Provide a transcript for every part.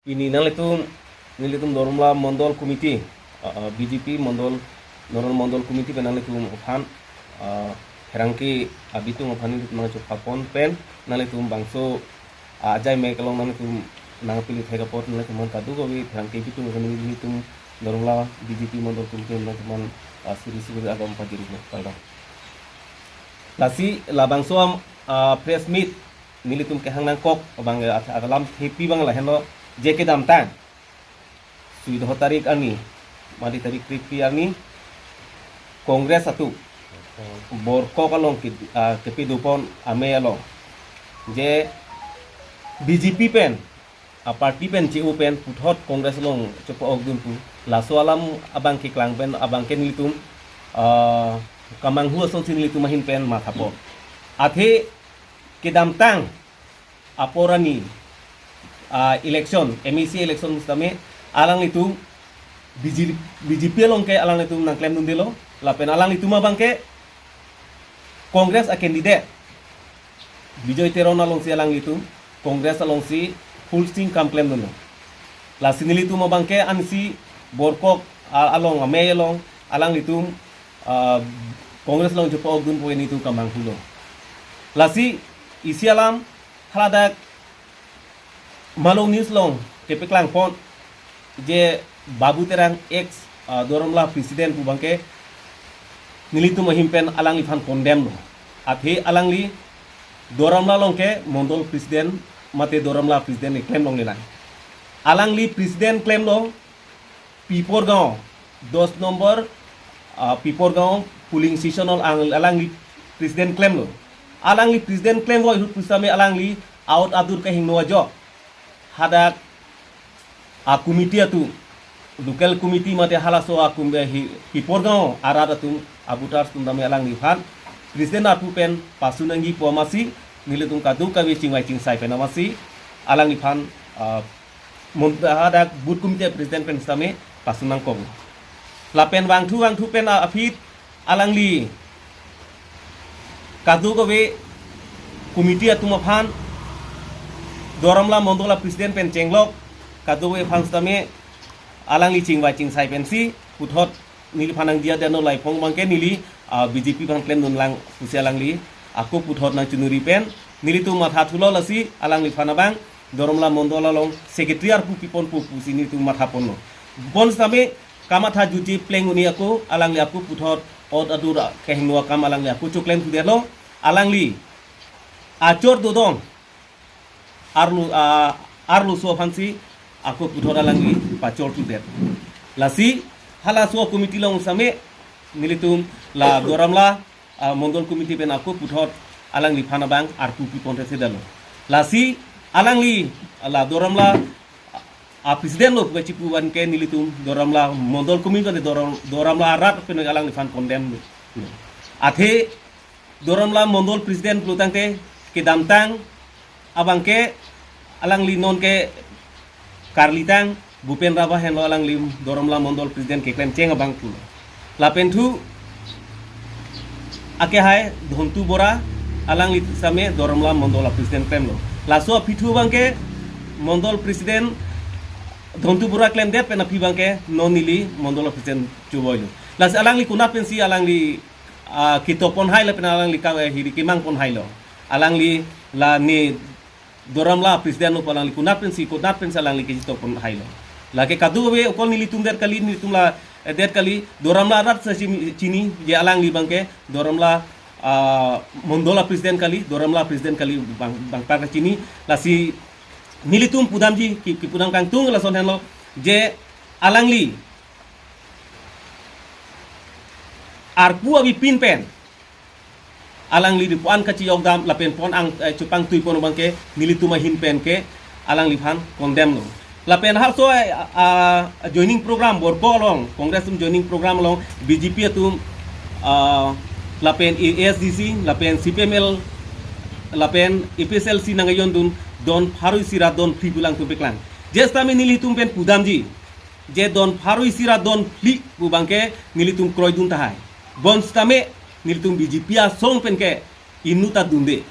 Ini nalitum dorumla mondol komite BJP mondol komite penalitum ophan herangki abitum ophan itu mana coba pon pen nalitum bangso ajai me kalau nalitum nang pilih thega pot nalitum kadu gobi herangki bitum nalitum dorumla BJP mondol komite nalitum siri agam pajiri kalda lasi la bangso press meet nilitum ke hangnang kok bang agalam happy bang lah hello JK Damtan sudah tarik ani mari tarik kripi ani kongres satu borko kalong kepi dupon ame along je BJP pen parti pen CU pen puthot kongres long cepo ogdun pu laso alam abang ke klang pen abang ke nilitum kamang huwa son nilitum mahin pen mathapo athe ke Damtang aporani election MEC election mustame alang itu BJP long ke alang itu nang klaim nundelo lapen alang itu mah bangke kongres a candidate Bijoy Teron along si alang itu kongres along si full steam kamklaim nundo la sinili itu mah bangke ansi borkok along ame along alang itu kongres long jopo ogun poin itu kamang hulo lasi isi alam haladak malong news long kepeklang pon je babu terang ex doromla presiden pu bangke nilitu mahimpen alang ifan condemn lo athe alang li doromla long ke mondol presiden mate doromla presiden claim long nilang alang li presiden claim long Piporgaon 2 nomor Piporgaon polling station alang li presiden claim lo alang li presiden claim wo ihut pusame alang li out adur ka hingno jo hadak komite atu local committee mate halaso Piporgaon arada tu abutar tundame alang li han presiden atu pen pasunangi pomasi nilitung kadu kawe cingwai cingsai penamasi alang li han hadak bud komite presiden pen same pasunang kong lapen wang tu pen afit alang li kadu kawe komite atu maphan doromla mondola presiden pen cenglok kadowe pangstame alang li cingwa cingsai pensi puthot nili phanang dia dano lai pong bangke nili BJP bang claim nun lang pusi alang li aku puthot nang cunuri pen nili tu matha thulo lasi alang li phanabang doromla mondola long secretary pu pipon pu pusi ni tu matha ponno bon same kamatha juti plenguni aku alang li aku puthot od adura kehnua kam alang li aku cuklem tu delo alang li acor dodong arlu so fansi aku puthora langi pacol tu det lasi hala so komiti long same nilitum la doramla mondol komiti pen aku puthot alang li phanabang arpu piponte sedalo lasi alang li la doramla presiden lo baci puan ke nilitum doramla mondol komiti de doramla arat pen alang li phan condemn athe doramla mondol presiden plutang ke Damtang abang ke alang li non ke Karlitang Bupen Raba henlo alang li doromla mondol presiden ke klaim ceng abang pulo lapentu ake hai dhontu bora alang li same doromla mondola presiden klaim lo laso pithu bangke mondol presiden dhontu bora klaim det pena pi bangke nonili mondola presiden chuboilo las alang li kuna pensi alang li kitopon hai la pena alang li ka hiri kimang pon hai lo alang li la ni doramla presiden no palang likuna pensi alang li kito pon hailo lake kadu we okol nilitung der kali nilitung la der kali doramla rat sa chini je alang li bangke doramla mondola presiden kali bang par chini lasi nilitum pudamji ki pudam kang tung la son henlo je alang li arpu abi pin pen alang li dipuan kaci yogdam lapen pon ang cupang tui pon bangke nilituma hin pen ke alang li phan condemn lo lapen hal so joining program borko long kongres joining program long BJP tu lapen ASDC lapen CPML lapen EPSLC nangayon dun don pharui sira don pli bulang tu beklang jestame nilitum pen pudamji je don pharui sira don pli bu bangke nilitum kroy dun tahai bon stame nilitum BJP a song penke inuta dunde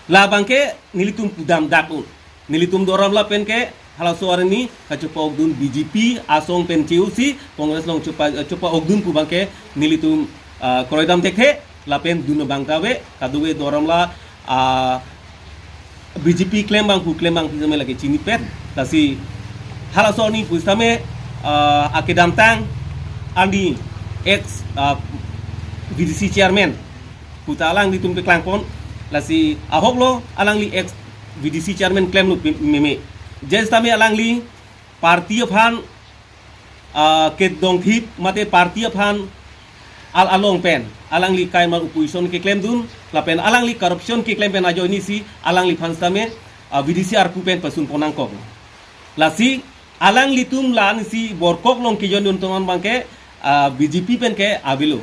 la bangke nilitum pudam dakun nilitum doramla pen ke halaso arni kacupa ogdun BJP asong pen CUC Kongres long cupa ogdun pu bangke nilitum kroidam tekhe lapen dun bangkawe kaduwe doramla BJP klaim bang pizame lagi cini pet tasi halaso ni pustame akedam tang andi ex VDC chairman puta alang litum ke klangpon lasi ahok lo alang li ex VDC chairman claim lu meme jes tami alang li parti phan ke dongthip mate parti phan al along pen alang li kai mal opposition ke claim dun la pen alang li corruption ke claim pen ajo ini si alang li phan tame VDC arpu pen pasun ponangkok lasi alang litum lan si borkok long ke jon dun tongan bangke BJP pen ke avilo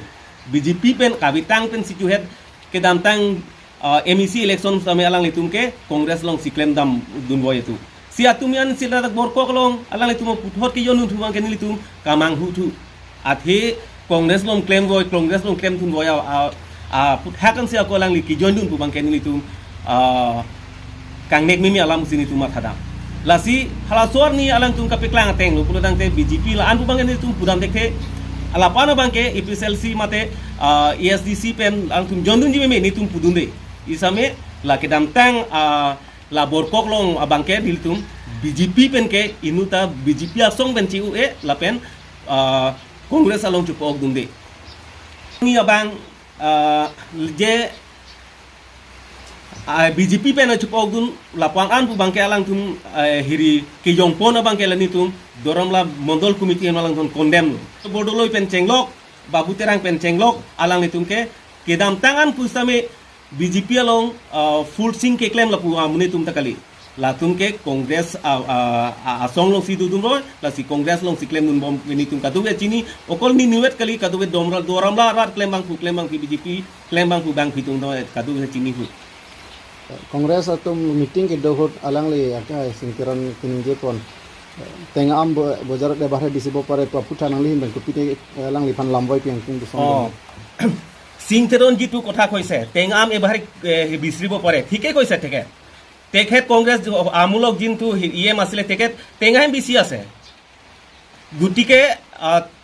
BJP pen kabitang pen situ head ke damtang MEC election sampai alang litum ke Kongres long si claim dam dun boy itu si atumian sila tak borkok long alang litum puthot ke jon dun bangke litum kamang hu tu athe Kongres long claim thun boy puthakan si aku alang li ki jon dun bangke litum kang nek mimi alam sini tu mathadam lasi halasor ni alang tum kapeklang teng lu puludang te BJP la an bangke litum pudam dekhe alapana bangke EPSLC mate ESDC pen angtum jondun jime me nitum pudunde isame la kedam tang la borkok long abangke diltum BJP pen ke inuta BJP asong pen CUE la pen Kongres along cupo ogdunde ni abang je BJP pen cupo ogdun lapang an pu bangke alang tum hiri ke jongpon abangke la nitum doram la mondol committee malang ton condemn bodoloi pen cenglok babu terang pen cenglok alang nitum ke kedam tangan pusame BJP along full sing ke claim la pu amune tum takali la tum ke Kongres asong long si dudun roy la si Kongres long si claim dun bom nitum kaduwe chini okol ni niwet kali kaduwe doram la rat claim bang BJP claim bang pu bang pitung do kaduwe chini hu Kongres atum meeting ke dohot alang li aka singkiran kinje pon tenga am bojarat de bahre disibo pare paputa nang li ben kupite alang li pan lamboi piang tung du song singteron jitu kotha koise tenga am ebahre bisribo pare thike koise theke tekhet Kongres amulok jintu IM asile teket tenga am bisi ase gutike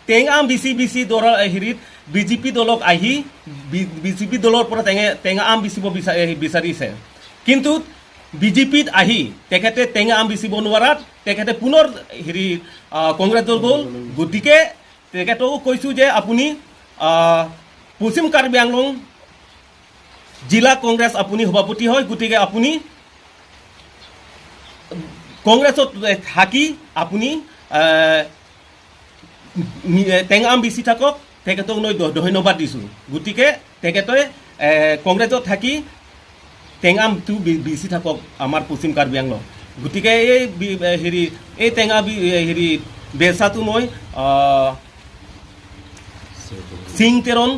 tenga am bisi dora hirit BJP dolok ahi BJP dolor pora tenga am bisibo bisari se কিন্তু বিজেপিত আহি তেখেতে টেঙা আম বিচিব নোৱাৰাত তেখেতে পুনৰ হেৰি কংগ্ৰেছ দল গ'ল গতিকে তেখেতকো কৈছোঁ যে আপুনি পশ্চিম কাৰ্বি আংলং জিলা কংগ্ৰেছ আপুনি সভাপতি হয় গতিকে আপুনি কংগ্ৰেছত থাকি আপুনি টেঙা আম বিচি থাকক তেখেতক মই ধন্যবাদ দিছোঁ গতিকে তেখেতে কংগ্ৰেছত থাকি টেঙাম তু বিচি থাকক আমাৰ পশ্চিম কাৰ্বি আংলং গতিকে এই হেৰি এই টেঙা হেৰি বেচাটো মই সিংতেৰণ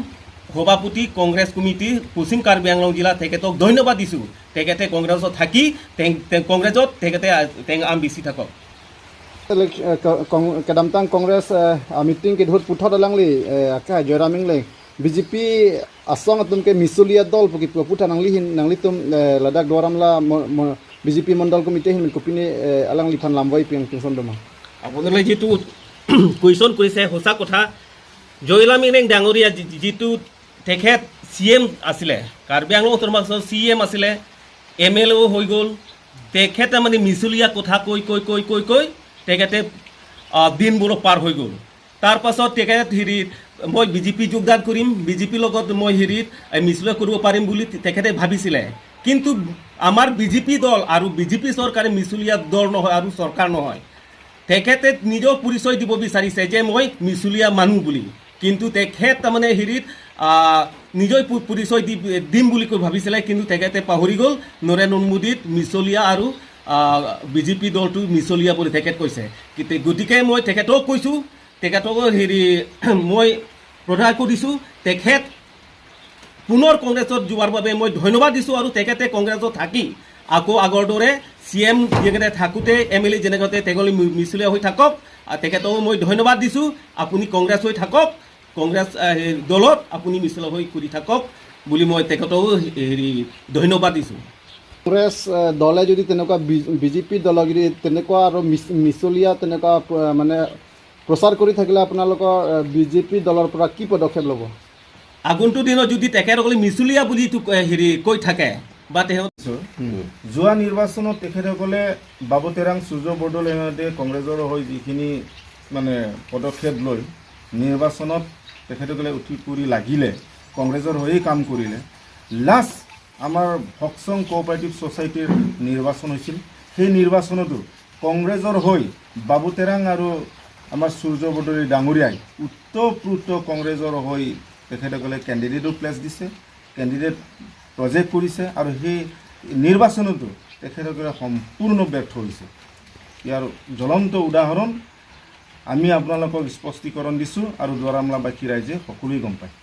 সভাপতি কংগ্ৰেছ কমিটি পশ্চিম কাৰ্বি আংলং জিলা তেখেতক ধন্যবাদ দিছোঁ তেখেতে কংগ্ৰেছত থাকি কংগ্ৰেছত তেখেতে টেঙা আম বিচি থাকক kadamtang Kongres meeting ke dohot puthot alang li aka joraming le BJP asong atum ke misulia dol puki puta nang litum ladak doram la BJP mondal komite hin kopine alang li phan lamboi piang tingson doma আপোনালে যেটো question কৰিছে হোসা কথা জয়লামিং নেং ডাঙৰীয়া যেটো তেখেত CM আছিলে কাৰ্বি আংলং উত্তৰ মাছৰ CM আছিলে MLO হৈ গ'ল তেখেতে মানে মিছুলিয়া কথা কৈ তেখেতে দিনবোৰ পাৰ হৈ গ'ল তাৰ পাছত তেখেত হেৰিত মই BJP যোগদান কৰিম BJP লগত মই হেৰিত মিছুলিয়া কৰিব পাৰিম বুলি তেখেতে ভাবিছিলে কিন্তু আমাৰ BJP দল আৰু BJP চৰকাৰে মিছুলিয়া দল নহয় আৰু চৰকাৰ নহয় তেখেতে নিজৰ পৰিচয় দিব বিচাৰিছে যে মই মিছুলিয়া মানুহ বুলি কিন্তু তেখেত তাৰমানে হেৰিত নিজৰ পৰিচয় দিম বুলি কৈ ভাবিছিলে কিন্তু তেখেতে পাহৰি গ'ল নৰেন্দ্ৰ মোদীত মিছুলিয়া আৰু BJP দলটো মিছলিয়া বুলি তেখেত কৈছে গতিকে মই তেখেতক কৈছোঁ তেখেতক হেৰি মই প্ৰধান কৰিছোঁ তেখেত পুনৰ কংগ্ৰেছত যোৱাৰ বাবে মই ধন্যবাদ দিছোঁ আৰু তেখেতে কংগ্ৰেছত থাকি আকৌ আগৰ দৰে CM যেনেকৈ থাকোঁতে MLA যেনেকৈ তেখেতে মিছলিয়া হৈ থাকক তেখেতক মই ধন্যবাদ দিছোঁ আপুনি কংগ্ৰেছ হৈ থাকক কংগ্ৰেছ দলত আপুনি মিছলিয়া হৈ কৰি থাকক বুলি মই তেখেতক হেৰি ধন্যবাদ দিছোঁ কংগ্ৰেছ দলে যদি তেনেকুৱা বিজেপি দলক যদি তেনেকুৱা আৰু মিছলীয়া তেনেকুৱা মানে প্ৰচাৰ কৰি থাকিলে আপোনালোকৰ বিজেপি দলৰ পৰা কি পদক্ষেপ ল'ব? আগন্তুক দিনত যদি তেখেতসকলে মিছলীয়া বুলি হেৰি কৈ থাকে বা তেওঁ যোৱা নিৰ্বাচনত তেখেতসকলে বাবু তেৰাং সূৰ্য বৰদলৈহঁতে কংগ্ৰেছৰ হৈ যিখিনি মানে পদক্ষেপ লৈ নিৰ্বাচনত তেখেতসকলে উঠি পৰি লাগিলে, কংগ্ৰেছৰ হৈয়ে কাম কৰিলে। লাষ্ট আমাৰ ভকচং কোঅপাৰেটিভ ছ'চাইটিৰ নিৰ্বাচন হৈছিল, সেই নিৰ্বাচনতো কংগ্ৰেছৰ হৈ বাবু তেৰাং আৰু আমাৰ সূৰ্য বৰদলৈ ডাঙৰীয়াই উত্তৰপ্ৰোত কংগ্ৰেছৰ হৈ তেখেতসকলে কেণ্ডিডেটো প্লেচ দিছে, কেণ্ডিডেট প্ৰজেক্ট কৰিছে আৰু সেই নিৰ্বাচনতো তেখেতসকলে সম্পূৰ্ণ ব্যৰ্থ হৈছে। ইয়াৰ জ্বলন্ত উদাহৰণ আমি আপোনালোকক স্পষ্টীকৰণ দিছোঁ আৰু দুৱাৰামলাবাসী ৰাইজে সকলোৱে গম পায়।